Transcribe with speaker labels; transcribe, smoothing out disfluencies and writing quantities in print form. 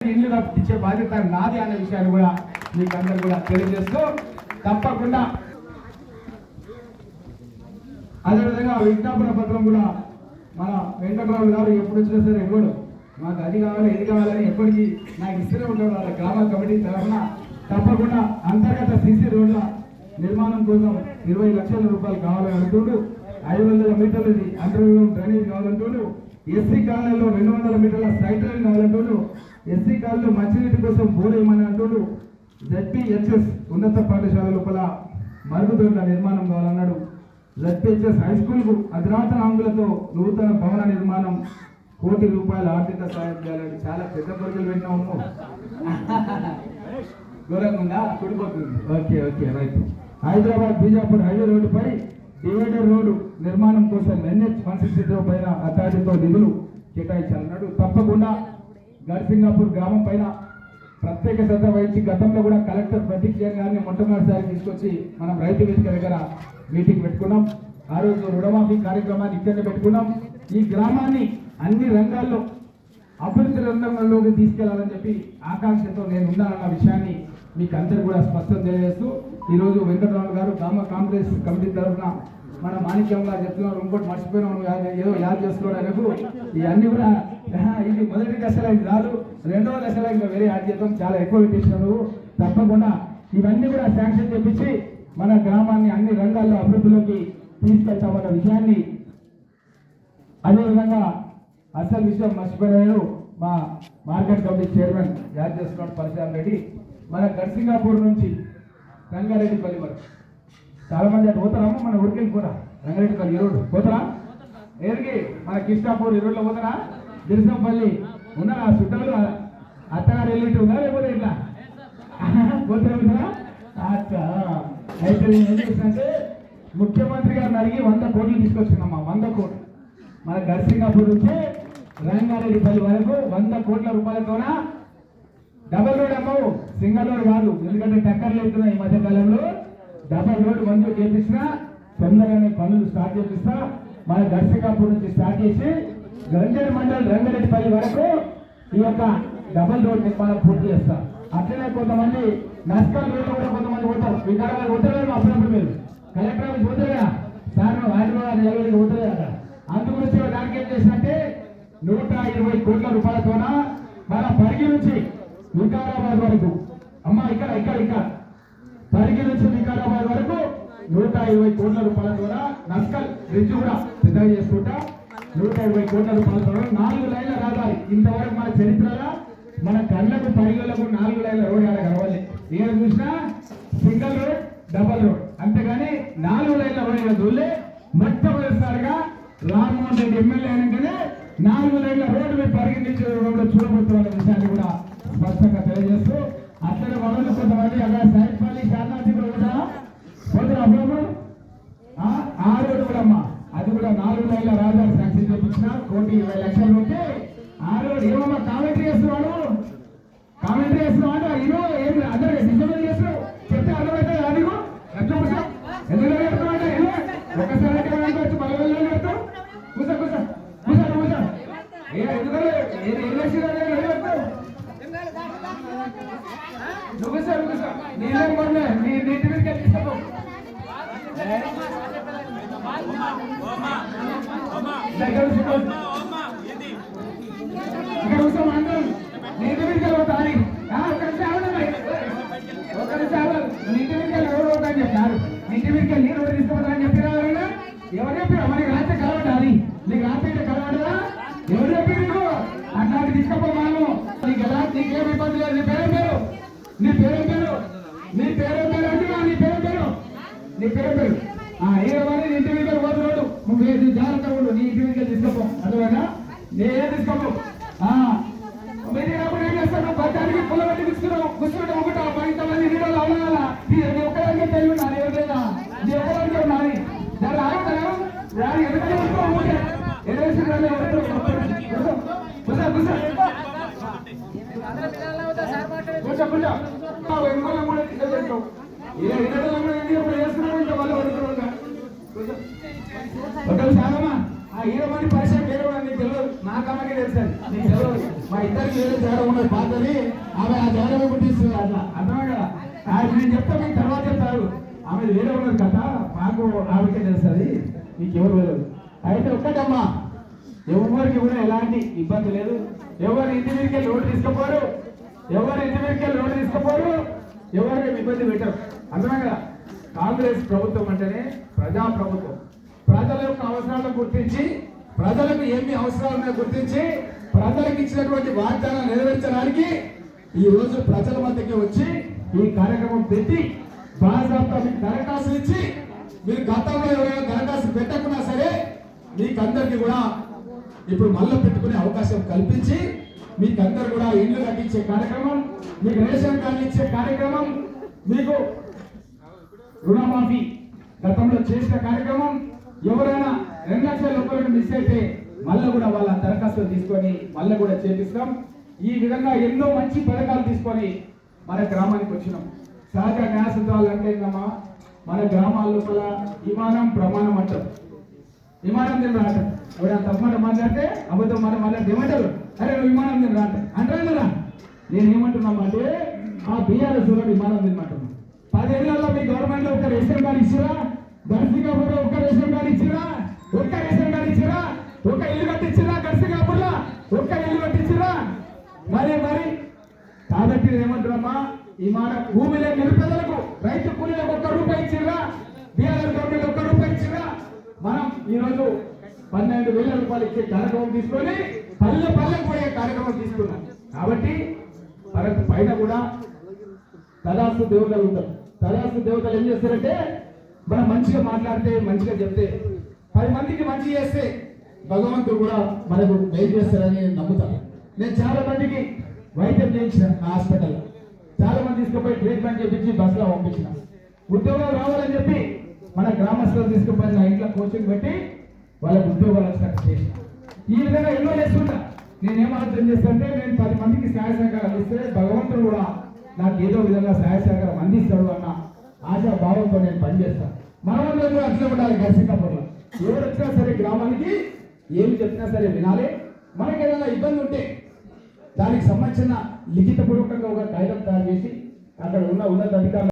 Speaker 1: ఇల్లు ఇచ్చే బాధ్యత నాది అనే విషయాన్ని కూడా మీకు అందరూ కూడా తెలియజేస్తూ తప్పకుండా అదేవిధంగా విజ్ఞాపన పత్రం కూడా మన వెంకటరావు గారు ఎప్పుడు వచ్చినా సరే ఇవ్వడు, మాకు అది కావాలి ఇది కావాలని ఎప్పటికీ నాకు ఇస్తూనే ఉంటాడు. వాళ్ళ గ్రామ కమిటీ తరఫున తప్పకుండా అంతర్గత సీసీ రోడ్ల నిర్మాణం కోసం 20 లక్షల రూపాయలు కావాలని అంటుండు. 500 మీటర్లు అండర్గ్రౌండ్ డ్రైనేజ్ కావాలంటుండు. ఎస్సీ కాలనీలో 200 మీటర్ల సైట్ లైన్ కావాలంటుండు. ఎస్సీ కాలనీలో మంచినీటి కోసం బోరేమని అంటుండు. ZPHS ఉన్నత పాఠశాల లోపల మరుగుదొడ్ల నిర్మాణం కావాలన్నాడు. ZPHS హై స్కూల్ కు అధునాతన ఆంగులతో నూతన భవన నిర్మాణం ₹1 కోటి ఆర్థిక సాయం చేయాలని చాలా పెద్ద కోరికలు పెట్టినాము. దూరంగా కుడిపోతుంది. Okay okay right. Hyderabad Bijapur highway రోడ్డుపై డివైడర్ రోడ్డు నిర్మాణం కోసం NH-160 పైన అథారిటీతో నిధులు కేటాయించాలన్నాడు. తప్పకుండా గర్సింగాపూర్ గ్రామం పైన ప్రత్యేక శ్రద్ధ వహించి గతంలో కూడా కలెక్టర్ ప్రతీక్ జైన్ గారిని మొట్టమొదటిసారి తీసుకొచ్చి మనం రైతు వేదిక దగ్గర మీటింగ్ పెట్టుకున్నాం. ఆ రోజు రుణమాఫీ కార్యక్రమాన్ని ఇక్కడనే పెట్టుకున్నాం. ఈ గ్రామాన్ని అన్ని రంగాల్లో అభివృద్ధి రంగంలోకి తీసుకెళ్లాలని చెప్పి ఆకాంక్షతో నేను ఉన్నానన్న విషయాన్ని మీకు అందరూ కూడా స్పష్టం తెలియజేస్తూ ఈరోజు వెంకటరావు గారు గ్రామ కాంగ్రెస్ కమిటీ తరఫున మన మాణిక్యంగా చెప్తున్నారు. ఇంకోటి మర్చిపోయినాం, ఏదో యాద్ చేసుకోవడానికి ఇవన్నీ కూడా ఇది మొదటి దశలో ఇది రాదు, 2వ దశలో ఇంకా వేరే యాడ్ చేద్దాం, చాలా ఎక్కువ పెట్టేసినారు. తప్పకుండా ఇవన్నీ కూడా శాంక్షన్ చేపించి మన గ్రామాన్ని అన్ని రంగాల్లో అభివృద్ధిలోకి తీసుకెళ్తామన్న విషయాన్ని, అదేవిధంగా అసలు విషయం మర్చిపోయారు మా మార్కెట్ కమిటీ చైర్మన్ యాద్ చేస్తున్నాడు పరశురామ్ రెడ్డి. మన గర్సింగాపూర్ నుంచి రంగారెడ్డిపల్లి వరకు చాలా మంది అటు పోతారా, మన ఊరికి వెళ్ళిపోరా. రంగారెడ్డిపల్లి ఈ రోడ్డు పోతారా, ఏరికి మన కృష్ణాపూర్ ఈ రోడ్లో పోతారా, దిర్సంపల్లి ఉన్నారా చుట్టాలు అత్తగారు వెళ్ళిట్టు ఉందా లేకపోతే ఇట్లా పోతారా? అచ్చా అయితే ఏం చేసినంటే ముఖ్యమంత్రి గారిని అడిగి 100 కోట్లు తీసుకొచ్చినామా. 100 కోట్లు మన గర్సింగాపూర్ నుంచి రంగారెడ్డిపల్లి వరకు 100 కోట్ల రూపాయలతోన డబల్ రోడ్ అమ్మవు, సింగల్ రోడ్ కాదు. ఎందుకంటే టక్కర్లు వెళ్తున్నాయి ఈ మధ్యకాలంలో. డబల్ రోడ్ మంజూరు చేపిస్తున్నా, తొందరగానే పనులు స్టార్ట్ చేపిస్తా. మన గర్సింగాపూర్ నుంచి స్టార్ట్ చేసి గంజర్ మండల్ రంగారెడ్డిపల్లి వరకు ఈ యొక్క డబల్ రోడ్ నిర్మాణం పూర్తి చేస్తా. అట్లనే కొంతమంది నస్కల్ రోడ్లు కూడా కొంతమంది పోతారు. వికారాబాద్ పోతారు, అప్పుడప్పుడు మీరు కలెక్టర్ ఆఫీస్ పోతారు కదా సార్, హైదరాబాద్ రైల్వేకి పోతారు కదా. అందుగురించి దానికి ఏం చేసినట్టే 120 కోట్ల రూపాయలతోన మన పరిగి నుంచి వికారాబాద్ వరకు, అమ్మ ఇక్కడ ఇక్కడ ఇక్కడ పరిగి నుంచి వికారాబాద్ వరకు 120 కోట్ల రూపాయలతోన నస్కల్ బ్రిడ్జ్ కూడా పెద్దగా చేసుకుంటా 120 కోట్ల రూపాయలతో 4 లైన్ల రహదారి. ఇంతవరకు మన చరిత్రలో మన కళ్ళకు పరిగలకు 4 లైన్ల రోడ్ ఆడ కలవాలి. ఏం చూసినా సింగిల్ రోడ్ డబల్ రోడ్, అంతేగాని 4 లైన్ల రోడ్ చూడలే. మొట్టమొదటిసారిగా రామ్మోహన్ రెడ్డి ఎమ్మెల్యే అయినాకనే 4 లైన్ల రోడ్డు మీరు పరిగణించడంలో చూడబోతున్న విషయాన్ని కూడా స్పష్టంగా తెలియజేస్తూ, అట్లనే మనల్ని కొంతమంది అక్కడ సైడ్పల్లి శాంతి కూడా పోతారు అప్పుడు ఆ రోడ్డు కూడా అమ్మా, అది కూడా 4 లైన్ల రహదారి శాంక్షన్ చేపించిన 1,20,00,000 ఉంటే ఆ రోడ్ ఏమమ్మా కామెంటరీ చేస్తున్నాడు, కామెంటరీ చేస్తున్నాడు. ఇరో ఏం అందరూ డిస్టర్బెన్స్ చేస్తున్నావు చెప్తే అర్థమవుతుంది. అది ఎట్లా ఎందుకంటే ఒకసారి వచ్చి మళ్ళీ వెళ్ళాడు కూర్చో కూర్చో కూర్చో కూర్చో నువ్వు కూర్చో కూర్చో నీళ్ళేం కొన్నా నీ నీటి మీద తీసుకో. ఇక్కడ కూర్చో అందరం నీటి మీద పోతారు. ఒకరి చాలు నీటి మీద రోడ్డు పోతాని చెప్పారు. నీటి మీద నీరు రోడ్డు తీసుకోపోతారని చెప్పినా ఎవరు చెప్పారు? మనకి రాత్రి కలవడాలి, నీకు రాత్రి కలవడదా? ఎవరు చెప్పారు నీకు అట్లాంటి తీసుకపోమాను? నీకు ఎలా నీకేం ఇబ్బంది లేదు. నీ పేరు పేరు నీ పేరు పేరు నీ పేరు పేరు అంటే నీ పేరు పేరు నీ పేరు పేరు ఏమని ఇంటి మీద పోదు రోడ్డు నువ్వు జాగ్రత్త ఉండు. నీ ఇంటి మీద తీసుకోపో, అదేనా నేనే తీసుకోపో. మీరు ఎప్పుడు ఏం చేస్తాను బట్టానికి పుల్ల పెట్టి తీసుకున్నావు కూర్చుంటే ఒకటి ఇంతమంది వీడియోలు అవ్వాలా ఒక్కదానికే తెలివి ఉన్నా ఎవరైనా నీ ఒక్కదానికే ఉన్నాయి. దాన్ని ఆగుతాను దాన్ని ఎదుగుతూ ఉంటే ఎదురేసి కూర్చో కూర్చో వెంగళం కూడా తీసుకెళ్తావు. చేస్తున్నావు ఇంకా వాళ్ళు ఒకరు చాలమ్మా ఆ 20 మంది పరిచయం వేరే నీకు తెలియదు, నాకు అమ్మకే తెలుసు, నీకు తెలియదు. మా ఇద్దరికి వేరే జాడ ఉన్నది పాతని, ఆమె ఆ జాడమే పుట్టిస్తుంది అట్లా, అర్థమే కదా. నేను చెప్తా, మీకు తర్వాత చెప్తారు. ఆమె వేరే ఉన్నది కదా, మాకు ఆమెకే తెలుస్తుంది, మీకు ఎవరు తెలియదు. అయితే ఒక్కటమ్మా, ఎవరికి కూడా ఎలాంటి ఇబ్బంది లేదు. ఎవరు ఇంటి మీదకి లోటు తీసుకుపోరు, ఎవరు ఇంటి మీదకి లోటు తీసుకుపోరు, ఎవరికి ఇబ్బంది పెట్టరు, అర్థమే కదా. కాంగ్రెస్ ప్రభుత్వం అంటేనే ప్రజా ప్రభుత్వం. ప్రజల యొక్క అవసరాలను గుర్తించి, ప్రజలకు ఏమి అవసరాలున్నాయో గుర్తించి, ప్రజలకు ఇచ్చినటువంటి వాగ్దానాలు నెరవేర్చడానికి ఈ రోజు ప్రజల మధ్యకి వచ్చి ఈ కార్యక్రమం పెట్టి బాజాబ్తా మీకు దరఖాస్తులు ఇచ్చి, మీరు గతంలో ఎవరైనా దరఖాస్తు పెట్టకున్నా సరే మీకందరికి కూడా ఇప్పుడు మళ్ళీ పెట్టుకునే అవకాశం కల్పించి, మీకందరు కూడా ఇల్లు కట్టించే కార్యక్రమం, మీకు రేషన్ కార్డు ఇచ్చే కార్యక్రమం, మీకు రుణమాఫీ గతంలో చేసిన కార్యక్రమం, ఎవరైనా 2 లక్షల రూపాయలు మిస్ అయితే మళ్ళీ కూడా వాళ్ళ దరఖాస్తులు తీసుకొని మళ్ళీ కూడా చేపిస్తాం. ఈ విధంగా ఎన్నో మంచి పథకాలు తీసుకొని మన గ్రామానికి వచ్చినాం. సహజ న్యాయ సూత్రాలు అంటే ఏంటమ్మా, మన గ్రామాల లోపల విమానం ప్రమాణం అంటారు. విమానం నేను రాట ఎవరైనా తప్పమాట మాట్లాడితే అబద్ధం మాట మాట్లాడితే ఏమంటారు, అరే నువ్వు విమానం నేను రాట అంటారా. నేను ఏమంటున్నాం అంటే, ఆ బీఆర్ఎస్ విమానం తినమంటున్నాం. 10 ఏళ్లలో మీ గవర్నమెంట్ లో ఒక రేషన్ కార్డు ఇచ్చిరా, దర్శికాపూర్ ఒక్క రేషన్ కార్డు ఇచ్చిరా, ఒక్క రేషన్ కార్డు ఇచ్చిరా, ఒక ఇల్లు కట్టించిరా, దర్శికాపూర్ లో ఒక్క ఇల్లు కట్టించిరా. మరి కాబట్టి ఏమంటున్నామా, ఈ మాట భూమి లేని నిరుపేదలకు, రైతు కూలీలకు 1 రూపాయి ఇచ్చిరా, బీఆర్ఎస్ గవర్నమెంట్ 1 రూపాయి ఇచ్చిరా. మనం ఈరోజు 12,000 రూపాయలు ఇచ్చే కార్యక్రమం తీసుకొని పల్లెకు పోయే కార్యక్రమం తీసుకున్నాం. కాబట్టి మనకు పైన కూడా తదాస్తు దేవతలు ఉంటారు. తదాస్తు దేవతలు ఏం చేస్తారంటే, మనం మంచిగా మాట్లాడితే, మంచిగా చెప్తే, 10 మందికి మంచి చేస్తే భగవంతుడు కూడా మనకు మేలు చేస్తారని నేను నమ్ముతాను. నేను చాలా మందికి వైద్యం చేయించిన హాస్పిటల్లో, చాలా మంది తీసుకుపోయి ట్రీట్మెంట్ చేయించి బస్సులో పంపించిన. ఉద్యోగాలు రావాలని చెప్పి మన గ్రామస్తులు తీసుకుపోయి నా ఇంట్లో కోచింగ్ పెట్టి వాళ్ళకి ఉద్యోగాలు వచ్చినట్టు చేసిన. ఈ విధంగా ఎన్నో చేస్తుంటా. నేనేం ఆలోచన చేస్తానంటే, నేను 10 మందికి సహాయ సహకారాలు ఇస్తే భగవంతుడు కూడా నాకు ఏదో విధంగా సహాయ సహకారం అందిస్తాడు అన్న ఆశా భావంతో నేను పనిచేస్తాను. మనమందరూ అట్లా ఉండాలి. దర్శికాపూర్లో ఎవరు వచ్చినా సరే గ్రామానికి ఏమి చెప్పినా సరే వినాలి. మనకి ఏదైనా ఇబ్బంది ఉంటే దానికి సంబంధించిన లిఖితపూర్వకంగా ఒక కాగితం తయారు చేసి అక్కడ ఉన్న ఉన్నత అధికారులు